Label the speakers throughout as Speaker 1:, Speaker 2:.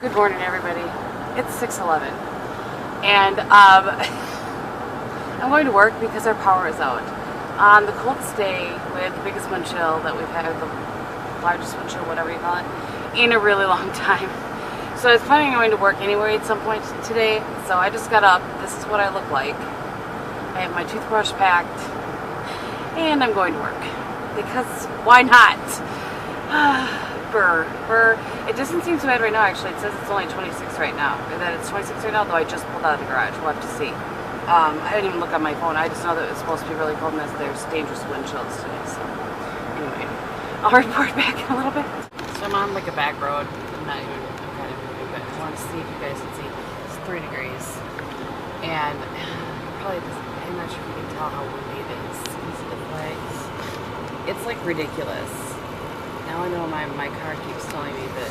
Speaker 1: Good morning, everybody. It's 6:11, and I'm going to work because our power is out on the coldest day with the biggest wind chill that we've had, the largest wind chill, whatever you call it, in a really long time. So I was planning on going to work anyway at some point today. So I just got up. This is what I look like. I have my toothbrush packed, and I'm going to work because why not? Burr. It doesn't seem so bad right now, actually. It says it's only 26 right now. Or that it's 26 right now, though I just pulled out of the garage. We'll have to see. I didn't even look on my phone. I just know that it's supposed to be really cold and there's dangerous wind chills today. So, anyway, I'll report back in a little bit. So I'm on like a back road. I'm not even kind of moving, but I want to see if you guys can see. It's 3 degrees. And probably just, I'm not sure if you can tell how windy it is. Can you see the flags? It's like ridiculous. Now I know my car keeps telling me that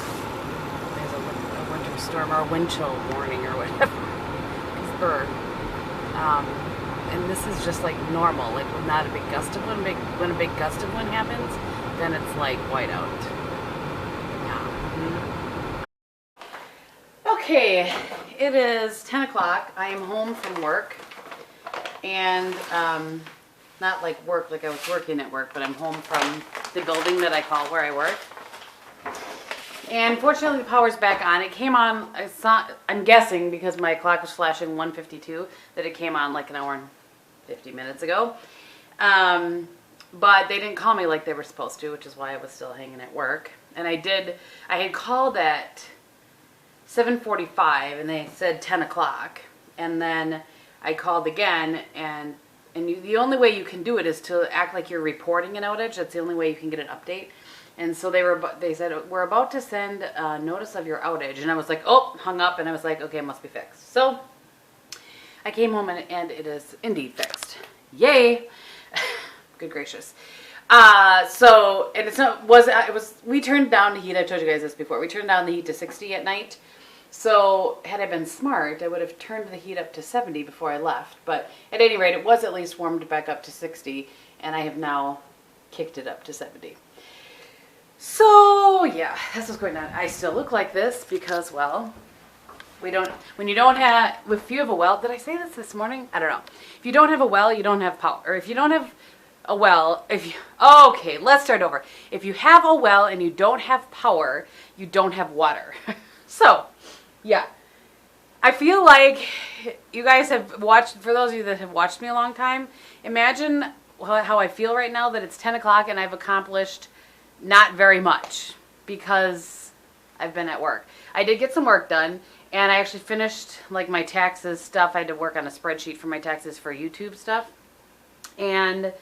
Speaker 1: there's a winter storm or a wind chill warning or whatever. And this is just like normal, like not a big gust of wind. When a big gust of wind happens, then it's like whiteout. Yeah. Okay, it is 10 o'clock. I am home from work. And not like work, like I was working at work, but I'm home from the building that I call where I work. And fortunately the power's back on. It came on, I'm guessing because my clock was flashing 1:52, that it came on like an hour and 50 minutes ago. But they didn't call me like they were supposed to, which is why I was still hanging at work. And I had called at 7:45 and they said 10 o'clock. And then I called again and the only way you can do it is to act like you're reporting an outage. That's the only way you can get an update. And so they said, we're about to send a notice of your outage. And I was like, oh, hung up. And I was like, okay, it must be fixed. So I came home and it is indeed fixed. Yay. Good gracious. So, and we turned down the heat. I've told you guys this before. We turned down the heat to 60 at night. So had I been smart, I would have turned the heat up to 70 before I left. But at any rate, it was at least warmed back up to 60, and I have now kicked it up to 70. So yeah, that's what's going on. I still look like this because, well, if you have a well, did I say this morning? I don't know. If you don't have a well, you don't have power. Or if you don't have a well, okay, let's start over. If you have a well and you don't have power, you don't have water. So, yeah, I feel like you guys have watched, for those of you that have watched me a long time, imagine how I feel right now that it's 10 o'clock and I've accomplished not very much because I've been at work. I did get some work done and I actually finished like my taxes stuff. I had to work on a spreadsheet for my taxes for YouTube stuff. And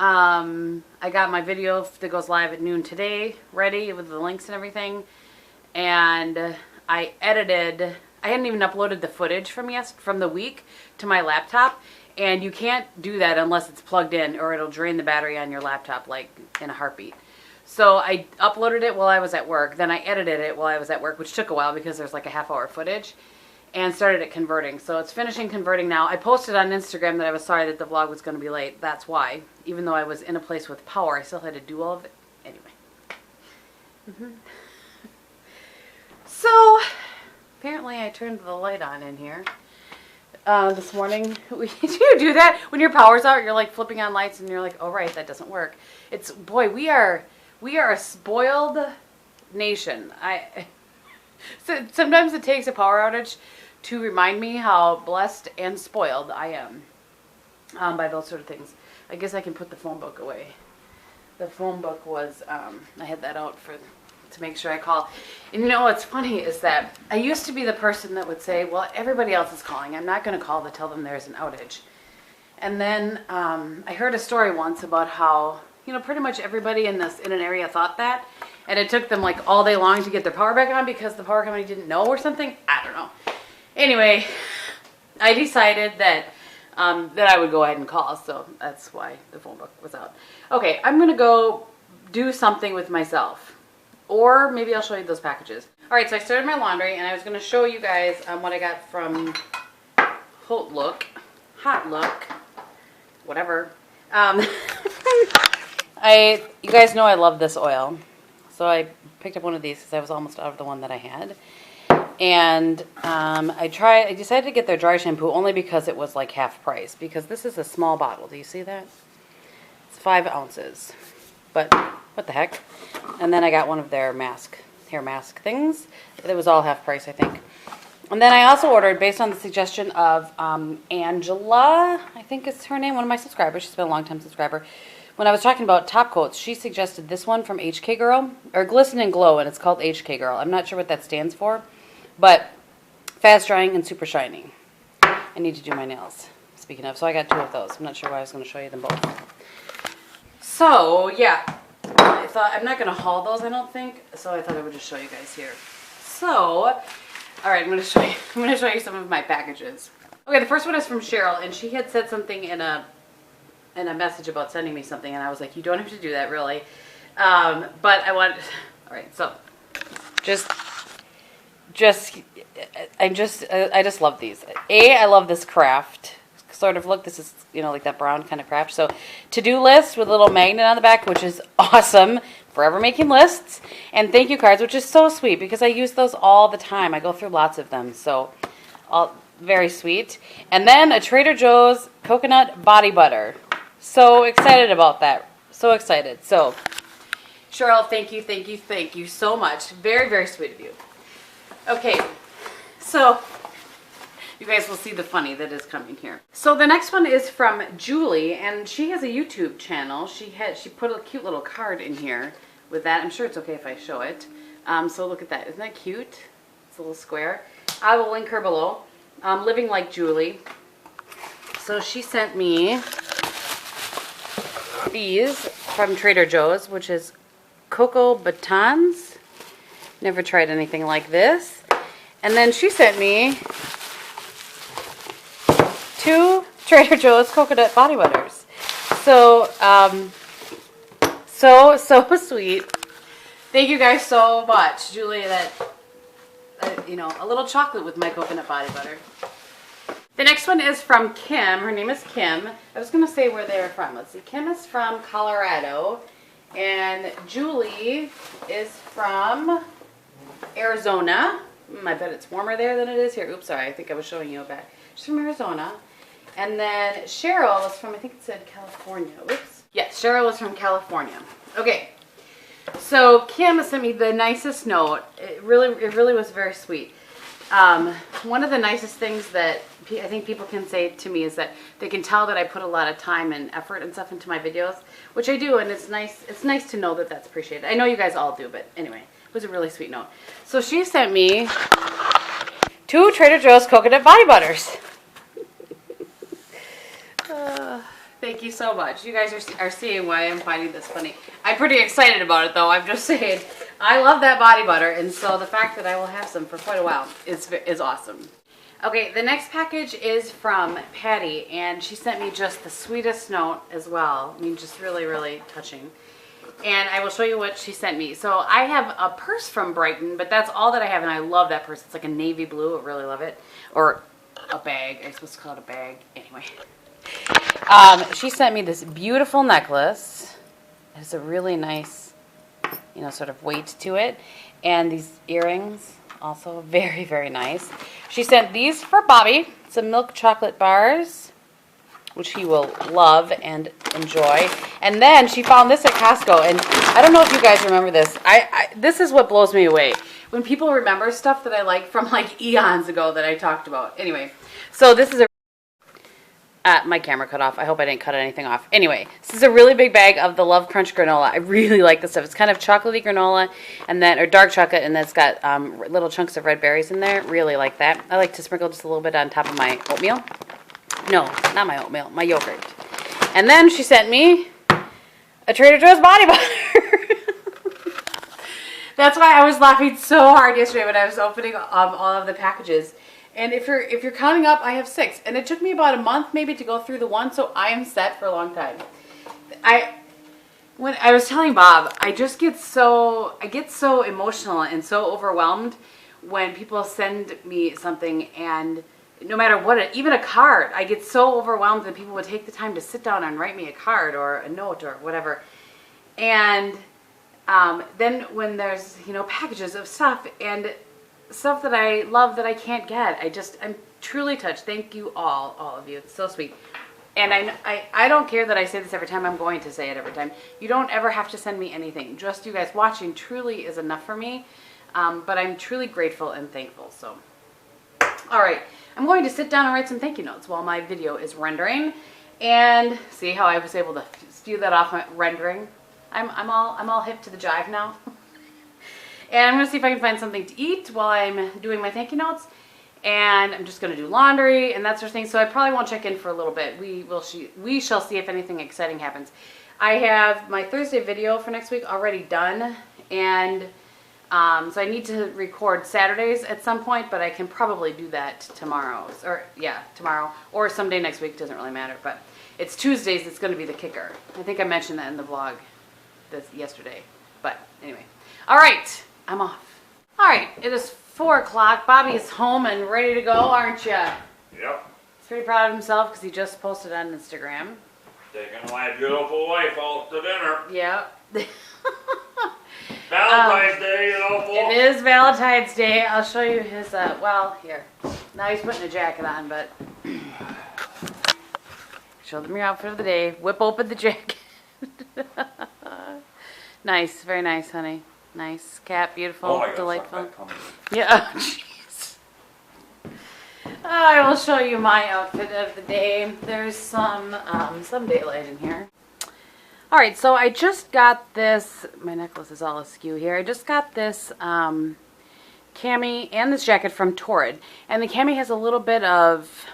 Speaker 1: I got my video that goes live at noon today ready with the links and everything. And I hadn't even uploaded the footage from the week to my laptop, and you can't do that unless it's plugged in or it'll drain the battery on your laptop like in a heartbeat. So I uploaded it while I was at work, then I edited it while I was at work, which took a while because there's like a half-hour footage, and started it converting. So it's finishing converting now. I posted on Instagram that I was sorry that the vlog was going to be late. That's why. Even though I was in a place with power, I still had to do all of it. Anyway. So, apparently I turned the light on in here this morning. Do you do that? When your power's out, you're like flipping on lights and you're like, oh right, that doesn't work. Boy, we are a spoiled nation. So sometimes it takes a power outage to remind me how blessed and spoiled I am by those sort of things. I guess I can put the phone book away. The phone book was, I had that out to make sure I call. And you know what's funny is that I used to be the person that would say, well, everybody else is calling. I'm not going to call to tell them there's an outage. And then I heard a story once about how, pretty much everybody in an area thought that. And it took them like all day long to get their power back on because the power company didn't know or something. I don't know. Anyway, I decided that I would go ahead and call. So that's why the phone book was out. Okay, I'm going to go do something with myself. Or maybe I'll show you those packages. All right, so I started my laundry, and I was going to show you guys what I got from Hot Look, whatever. You guys know I love this oil, so I picked up one of these because I was almost out of the one that I had. And I decided to get their dry shampoo only because it was like half price, because this is a small bottle. Do you see that? It's 5 ounces, but what the heck? And then I got one of their hair mask things. It was all half price, I think. And then I also ordered, based on the suggestion of Angela, I think is her name, one of my subscribers. She's been a long time subscriber. When I was talking about top coats, she suggested this one from HK Girl, or Glisten and Glow, and it's called HK Girl. I'm not sure what that stands for, but fast drying and super shiny. I need to do my nails, speaking of, so I got 2 of those. I'm not sure why I was going to show you them both. So, yeah, I thought, I'm not going to haul those, I don't think, so I thought I would just show you guys here. So, all right, I'm going to show you some of my packages. Okay, the first one is from Cheryl, and she had said something in a message about sending me something, and I was like, you don't have to do that, really. But I want, all right, so I just love these. I love this craft sort of look. This is, like that brown kind of craft. So, to-do list with a little magnet on the back, which is awesome. Forever making lists. And thank you cards, which is so sweet because I use those all the time. I go through lots of them. So, very sweet. And then a Trader Joe's coconut body butter. So excited about that. So excited. So, Cheryl, thank you so much. Very, very sweet of you. Okay, so you guys will see the funny that is coming here. So the next one is from Julie, and she has a YouTube channel. She put a cute little card in here with that. I'm sure it's okay if I show it. So look at that. Isn't that cute? It's a little square. I will link her below. Living Like Julie. So she sent me these from Trader Joe's, which is cocoa batons. Never tried anything like this. And then she sent me 2 Trader Joe's coconut body butters. So, so sweet. Thank you guys so much, Julie. That a little chocolate with my coconut body butter. The next one is from Kim. Her name is Kim. I was going to say where they're from. Let's see. Kim is from Colorado, and Julie is from Arizona. I bet it's warmer there than it is here. Oops, sorry. I think I was showing you a bit. She's from Arizona. And then Cheryl is from, I think it said California. Oops. Yes, Cheryl is from California. Okay. So Kim sent me the nicest note. It really was very sweet. One of the nicest things that I think people can say to me is that they can tell that I put a lot of time and effort and stuff into my videos, which I do, and it's nice. It's nice to know that that's appreciated. I know you guys all do, but anyway, it was a really sweet note. So she sent me 2 Trader Joe's coconut body butters. Thank you so much. You guys are seeing why I'm finding this funny. I'm pretty excited about it, though. I'm just saying, I love that body butter, and so the fact that I will have some for quite a while is awesome. Okay, the next package is from Patty, and she sent me just the sweetest note as well. I mean, just really, really touching. And I will show you what she sent me. So I have a purse from Brighton, but that's all that I have, and I love that purse. It's like a navy blue. I really love it. Or a bag. I'm supposed to call it a bag. Anyway. She sent me this beautiful necklace. It has a really nice, sort of weight to it. And these earrings, also very, very nice. She sent these for Bobby, some milk chocolate bars, which he will love and enjoy. And then she found this at Costco, and I don't know if you guys remember this. This is what blows me away. When people remember stuff that I like from like eons ago that I talked about. Anyway, so this is a my camera cut off. I hope I didn't cut anything off. Anyway, this is a really big bag of the Love Crunch granola. I really like this stuff. It's kind of chocolatey granola, and then or dark chocolate, and then it's got little chunks of red berries in there. Really like that. I like to sprinkle just a little bit on top of my oatmeal. No, not my oatmeal, my yogurt. And then she sent me a Trader Joe's body butter. That's why I was laughing so hard yesterday when I was opening all of the packages. And if you're counting up, I have 6, and it took me about a month maybe to go through the one, so I am set for a long time. When I was telling Bob, I get so emotional and so overwhelmed when people send me something, and no matter what, even a card, I get so overwhelmed that people would take the time to sit down and write me a card or a note or whatever. And then when there's packages of stuff, and stuff that I love that I can't get. I'm truly touched. Thank you all of you. It's so sweet. And I don't care that I say this every time. I'm going to say it every time. You don't ever have to send me anything. Just you guys watching truly is enough for me. But I'm truly grateful and thankful. So, all right. I'm going to sit down and write some thank you notes while my video is rendering. And see how I was able to spew that off my rendering. I'm all hip to the jive now. And I'm going to see if I can find something to eat while I'm doing my thank you notes. And I'm just going to do laundry and that sort of thing. So I probably won't check in for a little bit. We shall see if anything exciting happens. I have my Thursday video for next week already done. And so I need to record Saturdays at some point. But I can probably do that tomorrow. Tomorrow. Or someday next week. Doesn't really matter. But it's Tuesdays that's going to be the kicker. I think I mentioned that in the vlog yesterday. But anyway. All right. I'm off. All right. It is 4 o'clock. Bobby is home and ready to go, aren't you?
Speaker 2: Yep.
Speaker 1: He's pretty proud of himself because he just posted on Instagram.
Speaker 2: Taking my beautiful wife out to dinner.
Speaker 1: Yep.
Speaker 2: Valentine's Day, folks.
Speaker 1: It is Valentine's Day. I'll show you his, well, here. Now he's putting a jacket on, but show them your outfit of the day. Whip open the jacket. Nice. Very nice, honey. Nice cap, beautiful, delightful. Yeah, oh, jeez. I will show you my outfit of the day. There's some daylight in here. All right, so I just got this. My necklace is all askew here. I just got this cami and this jacket from Torrid, and the cami has a little bit of,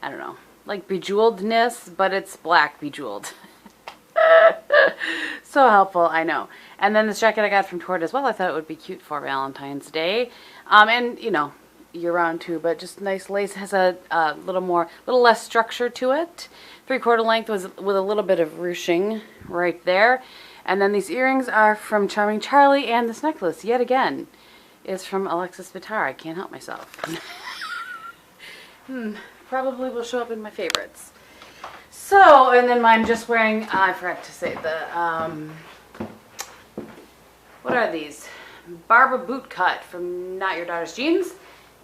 Speaker 1: I don't know, like bejeweledness, but it's black bejeweled. So helpful, I know. And then this jacket I got from Torrid as well. I thought it would be cute for Valentine's Day. And, you know, year-round too, but just nice lace. Has a little less structure to it. 3/4 length with a little bit of ruching right there. And then these earrings are from Charming Charlie, and this necklace, yet again, is from Alexis Vitar. I can't help myself. Probably will show up in my favorites. So, and then I'm just wearing, I forgot to say what are these? Barbara boot cut from Not Your Daughter's Jeans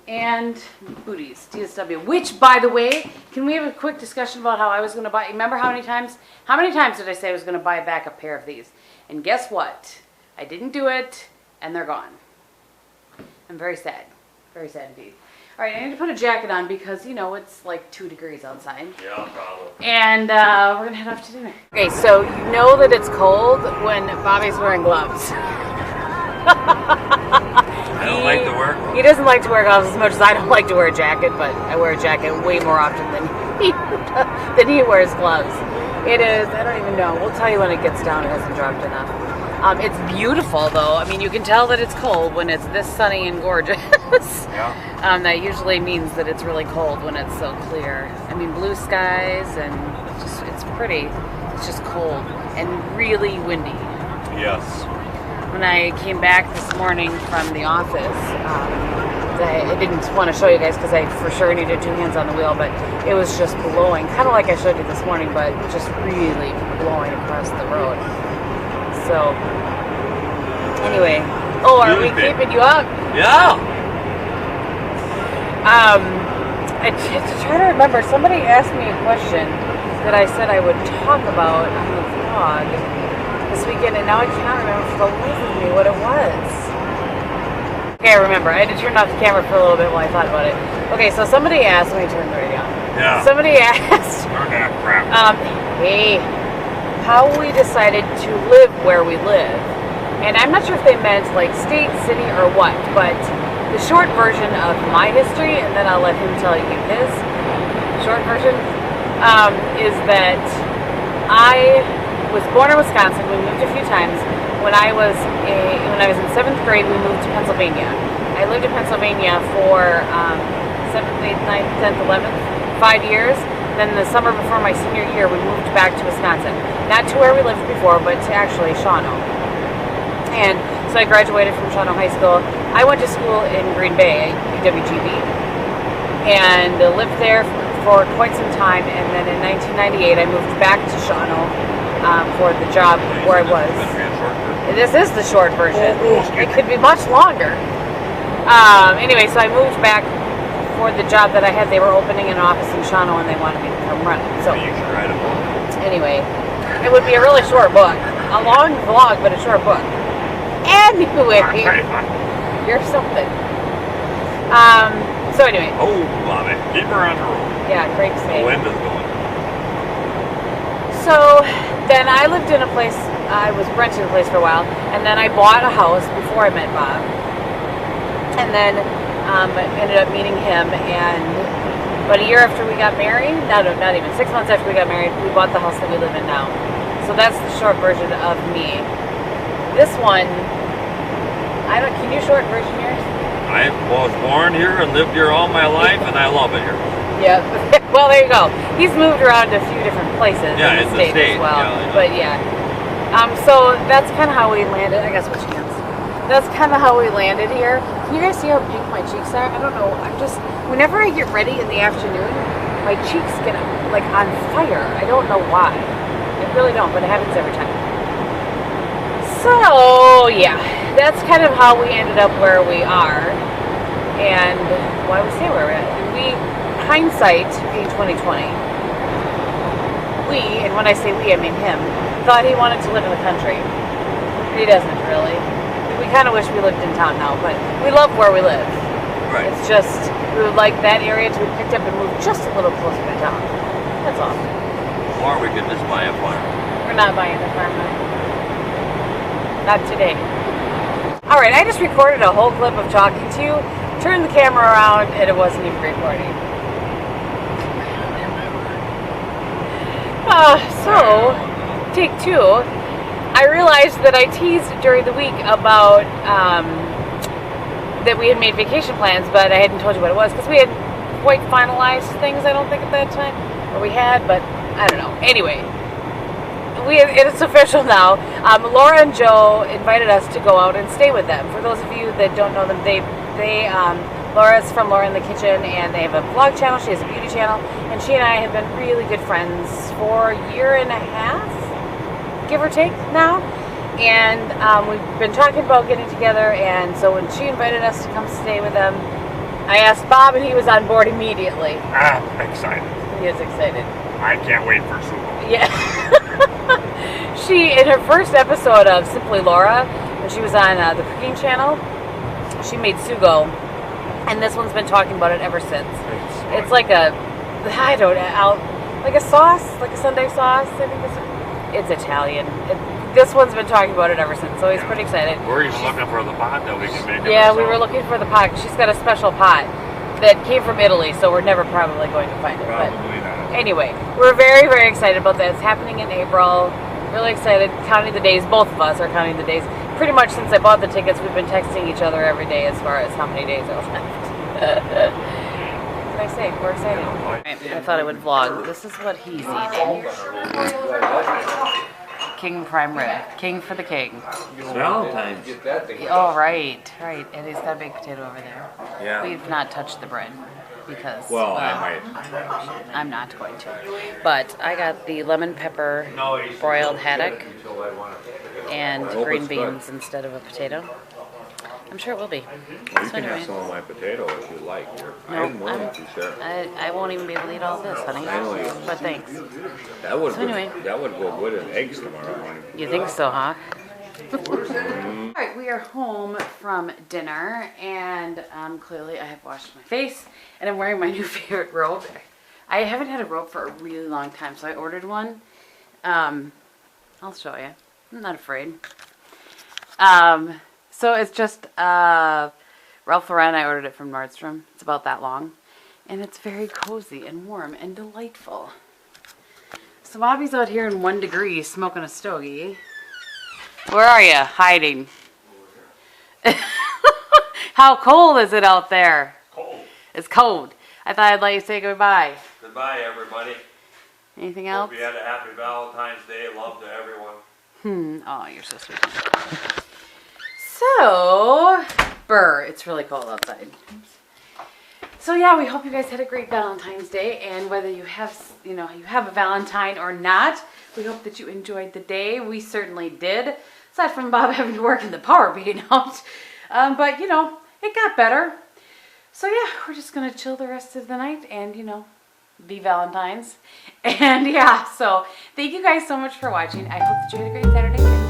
Speaker 1: and booties, DSW, which, by the way, can we have a quick discussion about how I was going to buy, remember how many times did I say I was going to buy back a pair of these? And guess what? I didn't do it, and they're gone. I'm very sad indeed. All right, I need to put a jacket on because, you know, it's like 2 degrees outside.
Speaker 2: Yeah, probably.
Speaker 1: And we're going to head off to dinner. Okay, so you know that it's cold when Bobby's wearing gloves.
Speaker 2: I don't like to wear gloves.
Speaker 1: He doesn't like to wear gloves as much as I don't like to wear a jacket, but I wear a jacket way more often than he wears gloves. It is, I don't even know. We'll tell you when it gets down. It hasn't dropped enough. It's beautiful, though. I mean, you can tell that it's cold when it's this sunny and gorgeous. Yeah. That usually means that it's really cold when it's so clear. I mean, blue skies, and it's pretty. It's just cold and really windy.
Speaker 2: Yes.
Speaker 1: When I came back this morning from the office, I didn't want to show you guys because I for sure needed 2 hands on the wheel, but it was just blowing, kind of like I showed you this morning, but just really blowing across the road. So, anyway. Oh, are we keeping you up?
Speaker 2: Yeah.
Speaker 1: To try to remember, somebody asked me a question that I said I would talk about on the vlog this weekend, and now I cannot remember for the life of me what it was. Okay, I remember. I had to turn off the camera for a little bit while I thought about it. Okay, so somebody asked, let me turn the radio on.
Speaker 2: Yeah.
Speaker 1: Somebody asked,
Speaker 2: Turn that crap.
Speaker 1: hey, how we decided to live where we live. And I'm not sure if they meant like state, city, or what, but the short version of my history, and then I'll let him tell you his short version, is that I was born in Wisconsin. We moved a few times. When I was in 7th grade, we moved to Pennsylvania. I lived in Pennsylvania for 7th, 8th, 9th, 10th, 11th, 5 years. Then the summer before my senior year, we moved back to Wisconsin. Not to where we lived before, but to actually Shawano. And so I graduated from Shawano High School. I went to school in Green Bay, UWGB, and lived there for quite some time. And then in 1998, I moved back to Shawano for the job where I was. This is the short version. It could be much longer. Anyway, so I moved back for the job that I had. They were opening an office in Shawano and they wanted me to come run it. So
Speaker 2: You should write a book.
Speaker 1: anyway, it would be a really short book. A long vlog, but a short book. Anyway, you're something. So anyway.
Speaker 2: Oh, love it. Keep her on the road.
Speaker 1: Yeah, Craig's
Speaker 2: The
Speaker 1: saying.
Speaker 2: wind is going.
Speaker 1: So then I lived in a place, I was renting a place for a while, and then I bought a house before I met Bob. And then ended up meeting him, and about a year after we got married, not even 6 months after we got married, we bought the house that we live in now. So that's the short version of me. This one, can you short version yours?
Speaker 2: I was born here and lived here all my life, and I love it here.
Speaker 1: Yeah. Well, there you go. He's moved around to a few different places in
Speaker 2: Yeah, it's
Speaker 1: the state as well.
Speaker 2: Yeah.
Speaker 1: But yeah. So that's kind of how we landed. I guess which hands. That's kind of how we landed here. Can you guys see how pink my cheeks are? I don't know. Whenever I get ready in the afternoon, my cheeks get like on fire. I don't know why. I really don't, but it happens every time. So yeah, that's kind of how we ended up where we are, and why we stay where we're at. Hindsight being 2020, and when I say we, I mean him, thought he wanted to live in the country. He doesn't really. We kind of wish we lived in town now, but we love where we live.
Speaker 2: Right.
Speaker 1: It's just, we would like that area to be picked up and moved just a little closer to town. That's all.
Speaker 2: Or we could just buy a farm.
Speaker 1: We're not buying a farm now. Not today. Alright, I just recorded a whole clip of talking to you, turned the camera around, and it wasn't even recording. So, take two. I realized that I teased during the week about that we had made vacation plans, but I hadn't told you what it was because we had quite finalized things, I don't think, at that time. Or we had, but I don't know. Anyway, it's official now. Laura and Joe invited us to go out and stay with them. For those of you that don't know them, Laura's from Laura in the Kitchen, and they have a vlog channel. She has a beauty channel, and she and I have been really good friends for a year and a half, give or take now. And we've been talking about getting together, and so when she invited us to come stay with them, I asked Bob, and he was on board immediately.
Speaker 2: Excited.
Speaker 1: He is excited.
Speaker 2: I can't wait for Sugo.
Speaker 1: Yeah. She, in her first episode of Simply Laura, when she was on the cooking channel, she made sugo, and this one's been talking about it ever since. It's like like a sauce, like a Sunday sauce. I think it's Italian. This one's been talking about it ever since, so he's pretty excited.
Speaker 2: We're even looking for the pot that we can make it.
Speaker 1: Yeah, we were looking for the pot. She's got a special pot that came from Italy, so we're never probably going to find it.
Speaker 2: Probably not.
Speaker 1: Anyway, we're very, very excited about that. It's happening in April. Really excited. Counting the days. Both of us are counting the days. Pretty much since I bought the tickets, we've been texting each other every day as far as how many days are left. What can I say? We're excited. I thought I would vlog. This is what he's eating. King prime rib. King for the king.
Speaker 2: It's Valentine's.
Speaker 1: Oh, right. And he's got a baked potato over there.
Speaker 2: Yeah.
Speaker 1: We've not touched the bread because,
Speaker 2: I might.
Speaker 1: I'm not going to. But I got the lemon pepper broiled haddock and green beans instead of a potato. I'm sure it will be.
Speaker 2: You can have some of my potato if you like. I'm willing to share.
Speaker 1: I won't even be able to eat all this, honey.
Speaker 2: I know you.
Speaker 1: But thanks.
Speaker 2: That would go good in eggs tomorrow morning.
Speaker 1: You think so, huh? Alright, we are home from dinner, and clearly I have washed my face, and I'm wearing my new favorite robe. I haven't had a robe for a really long time, so I ordered one. I'll show you. I'm not afraid. So it's just Ralph Lauren. I ordered it from Nordstrom. It's about that long, and it's very cozy and warm and delightful. So Bobby's out here in 1 degree smoking a stogie. Where are you? Hiding. How cold is it out there?
Speaker 2: Cold.
Speaker 1: It's cold. I thought I'd let you say goodbye.
Speaker 2: Goodbye, everybody.
Speaker 1: Anything else?
Speaker 2: Hope you had a happy Valentine's Day. Love to everyone.
Speaker 1: Oh, you're so sweet. So, it's really cold outside. So yeah, we hope you guys had a great Valentine's Day, and whether you have, you have a Valentine or not, we hope that you enjoyed the day. We certainly did. Aside from Bob having to work and the power being out. But, it got better. So yeah, we're just gonna chill the rest of the night and, you know, be Valentines. And yeah, so thank you guys so much for watching. I hope that you had a great Saturday.